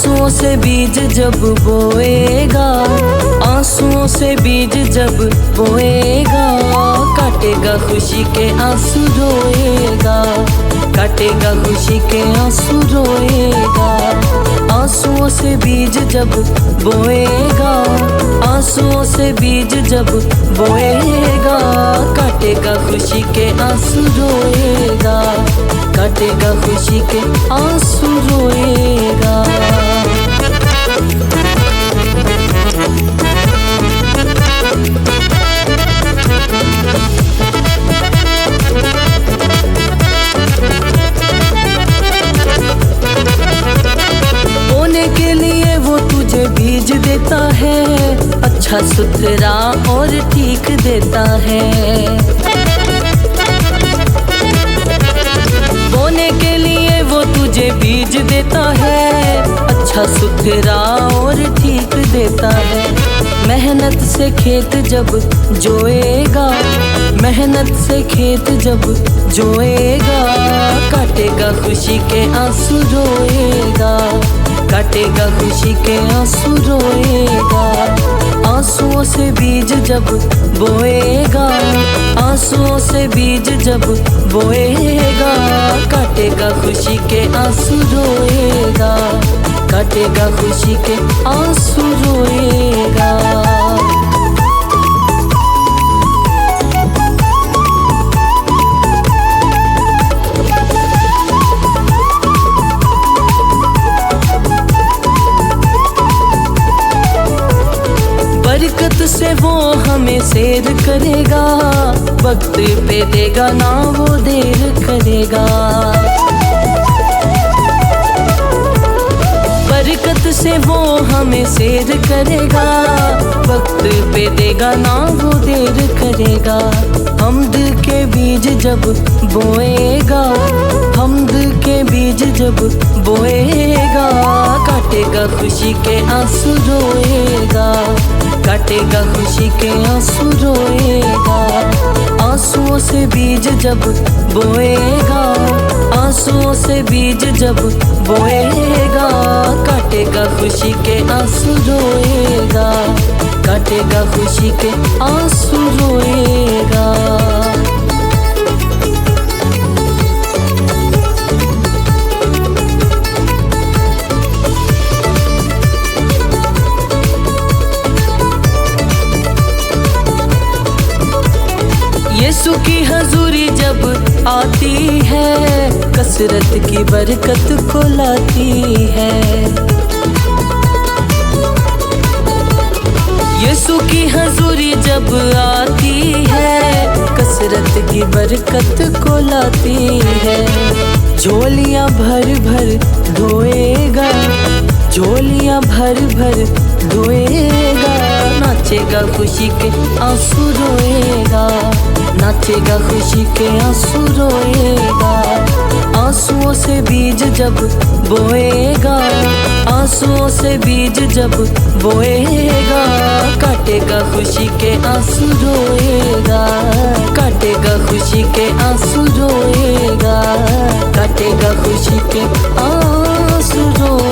आंसुओं से बीज जब बोएगा, आंसुओं से बीज जब बोएगा, काटेगा खुशी के आंसू रोएगा, काटेगा खुशी के आंसू रोएगा। आंसुओं से बीज जब बोएगा, आंसुओं से बीज जब बोएगा, काटेगा खुशी के आंसू रोएगा, काटेगा खुशी के आंसू रोएगा। बोने के लिए वो तुझे बीज देता है, अच्छा सुथरा और ठीक देता है। बोने के लिए वो तुझे बीज देता है, अच्छा सुथरा और ठीक देता है। मेहनत से खेत जब जोएगा, मेहनत से खेत जब जोएगा, काटेगा खुशी के आंसू रोएगा, काटेगा खुशी के आंसू रोएगा। आंसुओं से बीज जब बोएगा, आंसुओं से बीज जब बोएगा, काटेगा खुशी के आंसू रोएगा, काटेगा खुशी के आंसू रोएगा। बरकत से वो हमें सैर करेगा, वक्त पे देगा ना वो देर करेगा। बरकत से वो हमें सैर करेगा, वक्त पे देगा ना वो देर करेगा। हम्द के बीज जब बोएगा, हम्द के बीज जब बोएगा, काटेगा खुशी के आंसू रोएगा, काटेगा खुशी के आंसू रोएगा। आंसुओं से बीज जब बोएगा, आंसुओं से बीज जब बोएगा, काटेगा खुशी के आंसू रोएगा, काटेगा खुशी के आंसू रोएगा। यीशु की हजूरी जब आती है, कसरत की बरकत को लाती है। यीशु की हजूरी जब आती है, कसरत की बरकत को लाती है। झोलियां भर भर ढोएगा, झोलियां भर भर ढोएगा, नाचेगा खुशी के आंसू रोएगा, नाचेगा खुशी के आंसू रोएगा। आंसुओं से बीज जब बोएगा, आंसुओं से बीज जब बोएगा, काटेगा खुशी के आंसू रोएगा, काटेगा खुशी के आंसू रोएगा, काटेगा खुशी के आंसू रोएगा।